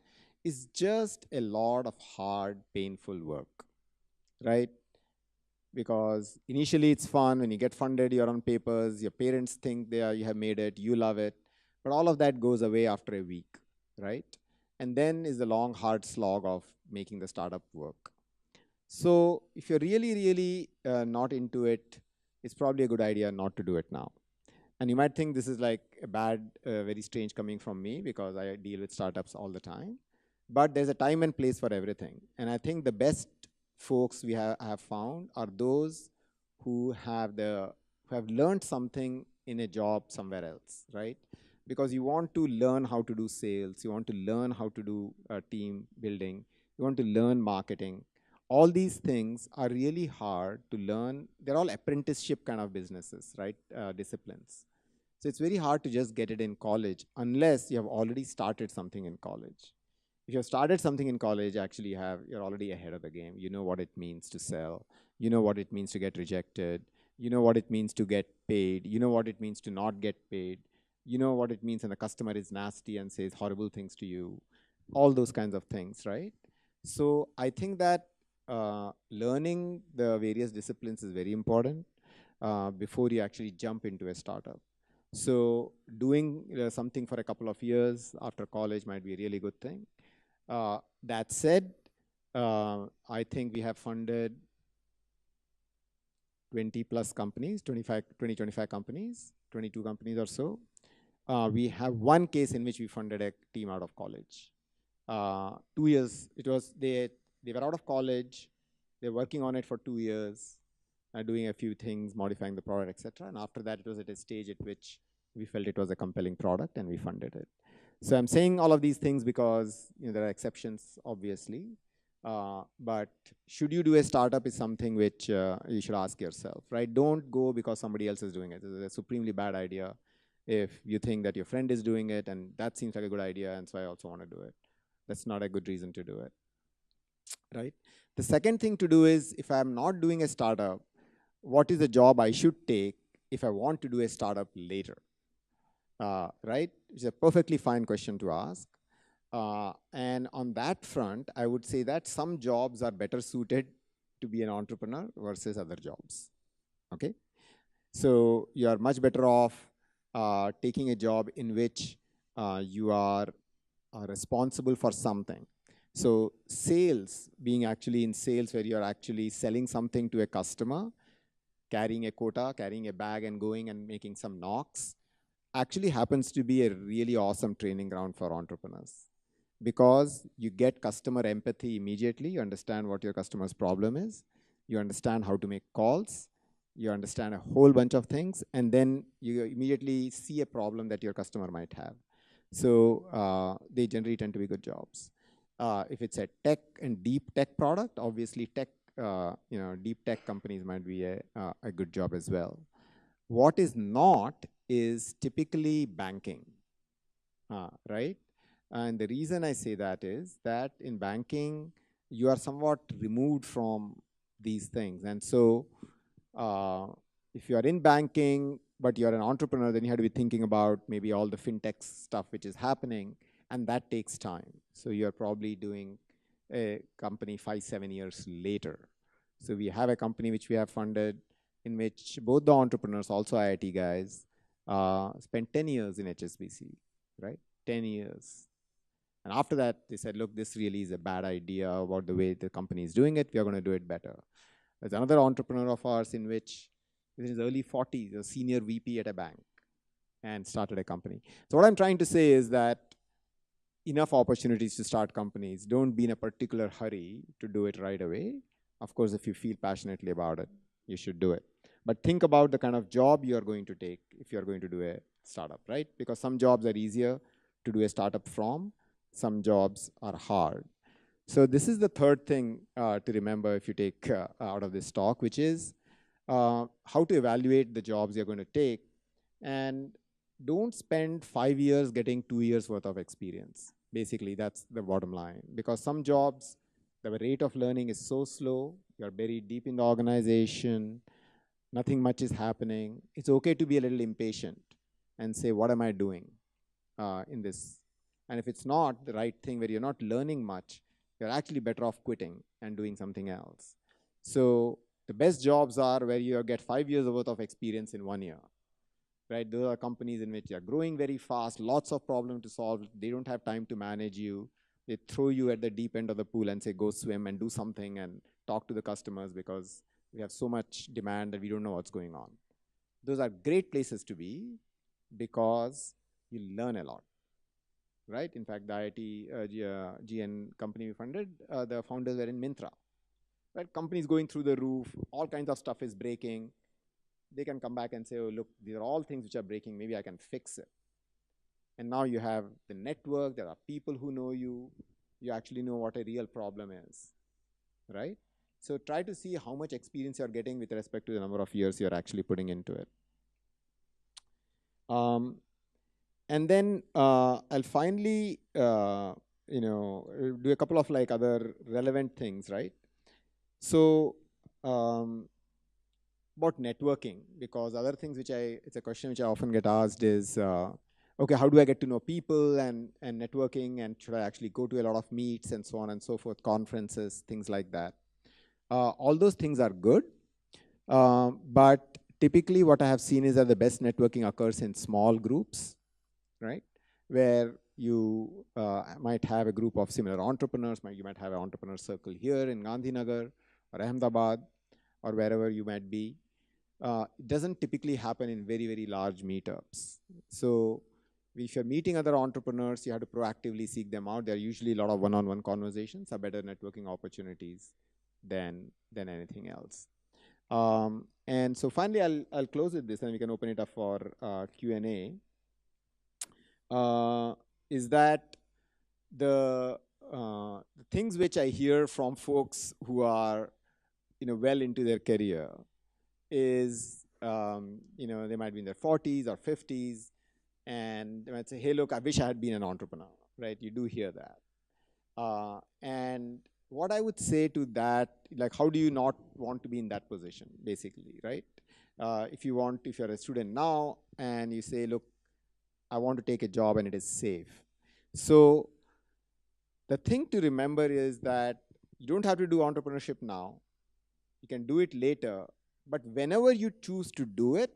is just a lot of hard, painful work, right? Because initially it's fun. When you get funded, you're on papers, your parents think you have made it, you love it. But all of that goes away after a week, right? And then is the long, hard slog of making the startup work. So if you're really, really not into it, it's probably a good idea not to do it now. And you might think this is like a bad, very strange coming from me, because I deal with startups all the time. But there's a time and place for everything. And I think the best folks we have found are those who have learned something in a job somewhere else, right? Because you want to learn how to do sales, you want to learn how to do team building, you want to learn marketing. All these things are really hard to learn. They're all apprenticeship kind of businesses, right? Disciplines. So it's very hard to just get it in college unless you have already started something in college. If you have started something in college, actually you're already ahead of the game. You know what it means to sell. You know what it means to get rejected. You know what it means to get paid. You know what it means to not get paid. You know what it means when the customer is nasty and says horrible things to you. All those kinds of things, right? So I think that learning the various disciplines is very important before you actually jump into a startup. So doing something for a couple of years after college might be a really good thing. That said, I think we have funded 20 plus companies, 25 companies, 22 companies or so. We have one case in which we funded a team out of college. 2 years, they were out of college, they were working on it for 2 years, doing a few things, modifying the product, etc. And after that, it was at a stage at which we felt it was a compelling product and we funded it. So I'm saying all of these things because there are exceptions, obviously. But should you do a startup is something which you should ask yourself, right? Don't go because somebody else is doing it. It's a supremely bad idea if you think that your friend is doing it and that seems like a good idea and so I also want to do it. That's not a good reason to do it, right? The second thing to do is, if I'm not doing a startup, what is the job I should take if I want to do a startup later, right? It's a perfectly fine question to ask. And on that front, I would say that some jobs are better suited to be an entrepreneur versus other jobs, okay? So you are much better off taking a job in which you are responsible for something. So sales, being actually in sales where you're actually selling something to a customer, carrying a quota, carrying a bag and going and making some knocks, actually happens to be a really awesome training ground for entrepreneurs. Because you get customer empathy immediately, you understand what your customer's problem is, you understand how to make calls, you understand a whole bunch of things, and then you immediately see a problem that your customer might have. So they generally tend to be good jobs. If it's a tech and deep tech product, obviously deep tech companies might be a good job as well. What is not is typically banking, right? And the reason I say that is that in banking, you are somewhat removed from these things. And so if you are in banking, but you're an entrepreneur, then you have to be thinking about maybe all the fintech stuff which is happening, and that takes time. So you're probably doing a company 5-7 years later. So we have a company which we have funded in which both the entrepreneurs, also IIT guys, spent 10 years in HSBC, right? 10 years. And after that, they said, look, this really is a bad idea about the way the company is doing it. We are going to do it better. There's another entrepreneur of ours in which in his early 40s, a senior VP at a bank and started a company. So what I'm trying to say is that enough opportunities to start companies. Don't be in a particular hurry to do it right away. Of course, if you feel passionately about it, you should do it. But think about the kind of job you're going to take if you're going to do a startup, right? Because some jobs are easier to do a startup from. Some jobs are hard. So this is the third thing to remember if you take out of this talk, which is how to evaluate the jobs you're going to take. And don't spend 5 years getting 2 years worth of experience. Basically, that's the bottom line. Because some jobs, the rate of learning is so slow, you're buried deep in the organization, nothing much is happening. It's okay to be a little impatient and say, what am I doing in this? And if it's not the right thing where you're not learning much, you're actually better off quitting and doing something else. So the best jobs are where you get 5 years worth of experience in 1 year. Right? Those are companies in which you're growing very fast, lots of problems to solve. They don't have time to manage you. They throw you at the deep end of the pool and say, go swim and do something and talk to the customers because we have so much demand that we don't know what's going on. Those are great places to be because you learn a lot, right? In fact, the IIT GN company we funded, the founders were in Myntra, right? Companies going through the roof, all kinds of stuff is breaking. They can come back and say, oh, look, these are all things which are breaking. Maybe I can fix it. And now you have the network. There are people who know you. You actually know what a real problem is, right? So try to see how much experience you're getting with respect to the number of years you're actually putting into it. And then I'll finally, do a couple of like other relevant things, right? So, about networking, because other things which it's a question which I often get asked is, okay, how do I get to know people and networking, and should I actually go to a lot of meets and so on and so forth, conferences, things like that. All those things are good, but typically what I have seen is that the best networking occurs in small groups, right? Where you might have a group of similar entrepreneurs. You might have an entrepreneur circle here in Gandhinagar or Ahmedabad or wherever you might be. It doesn't typically happen in very, very large meetups. So if you're meeting other entrepreneurs, you have to proactively seek them out. There are usually a lot of one-on-one conversations are better networking opportunities than anything else. And so finally, I'll close with this, and we can open it up for Q&A. Is that the things which I hear from folks who are, well into their career is, they might be in their 40s or 50s, and they might say, hey, look, I wish I had been an entrepreneur, right? You do hear that. And what I would say to that, like, how do you not want to be in that position, basically, right? If you're a student now and you say, look, I want to take a job and it is safe. So the thing to remember is that you don't have to do entrepreneurship now. You can do it later, but whenever you choose to do it,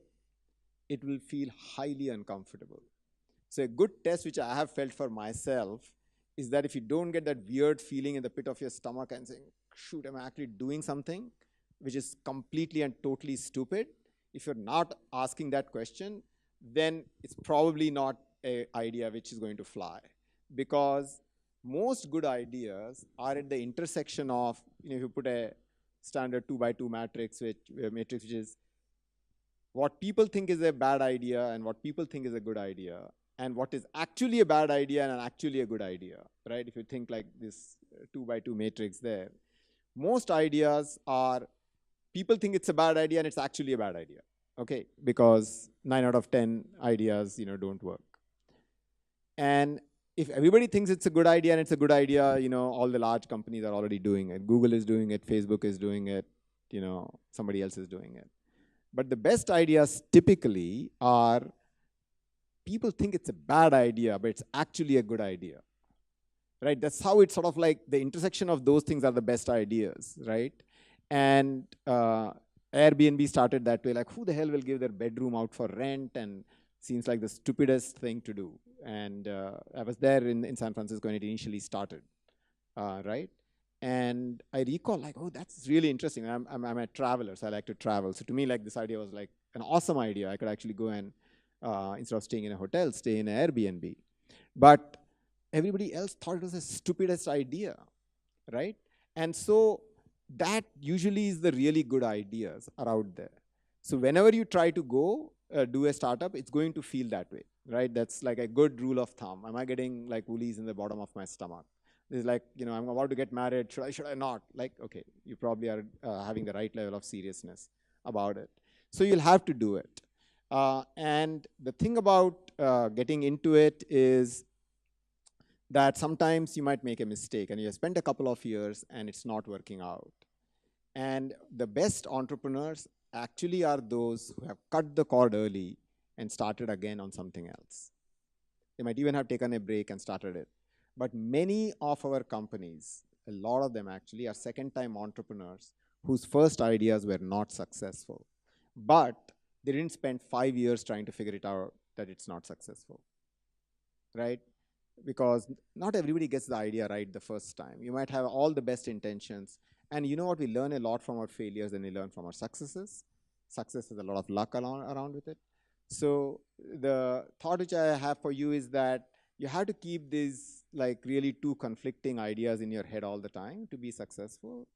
it will feel highly uncomfortable. So a good test which I have felt for myself is that if you don't get that weird feeling in the pit of your stomach and saying, shoot, am I actually doing something which is completely and totally stupid? If you're not asking that question, then it's probably not an idea which is going to fly. Because most good ideas are at the intersection of, if you put a standard 2x2 matrix, which is what people think is a bad idea and what people think is a good idea, and what is actually a bad idea and actually a good idea, right? If you think like this 2x2 matrix there, most ideas are, people think it's a bad idea and it's actually a bad idea, okay? Because 9 out of 10 ideas, don't work. And if everybody thinks it's a good idea and it's a good idea, all the large companies are already doing it. Google is doing it, Facebook is doing it, somebody else is doing it. But the best ideas typically are, people think it's a bad idea, but it's actually a good idea, right? That's how it's sort of like the intersection of those things are the best ideas, right? And Airbnb started that way, like who the hell will give their bedroom out for rent, and seems like the stupidest thing to do. And I was there in San Francisco when it initially started, right? And I recall like, oh, that's really interesting. I'm a traveler, so I like to travel. So to me, like this idea was like an awesome idea. I could actually go and instead of staying in a hotel, stay in an Airbnb. But everybody else thought it was the stupidest idea, right? And so that usually is the really good ideas are out there. So whenever you try to go do a startup, it's going to feel that way, right? That's like a good rule of thumb. Am I getting like woolies in the bottom of my stomach? It's like, I'm about to get married. Should I not? Like, okay, you probably are having the right level of seriousness about it. So you'll have to do it. And the thing about getting into it is that sometimes you might make a mistake and you spend a couple of years and it's not working out. And the best entrepreneurs actually are those who have cut the cord early and started again on something else. They might even have taken a break and started it. But many of our companies, a lot of them actually, are second-time entrepreneurs whose first ideas were not successful. But they didn't spend 5 years trying to figure it out that it's not successful, right? Because not everybody gets the idea right the first time. You might have all the best intentions. And you know what? We learn a lot from our failures than we learn from our successes. Success has a lot of luck around with it. So the thought which I have for you is that you have to keep these like really two conflicting ideas in your head all the time to be successful.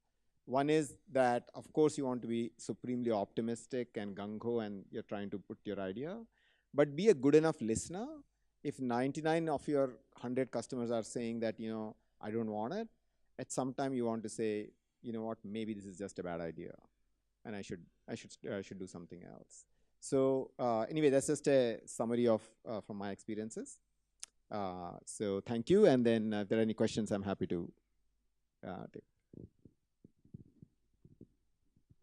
One is that, of course, you want to be supremely optimistic and gung-ho and you're trying to put your idea, but be a good enough listener. If 99 of your 100 customers are saying that, I don't want it, at some time you want to say, you know what, maybe this is just a bad idea and I should do something else. So anyway, that's just a summary of from my experiences. So thank you. And then if there are any questions, I'm happy to take.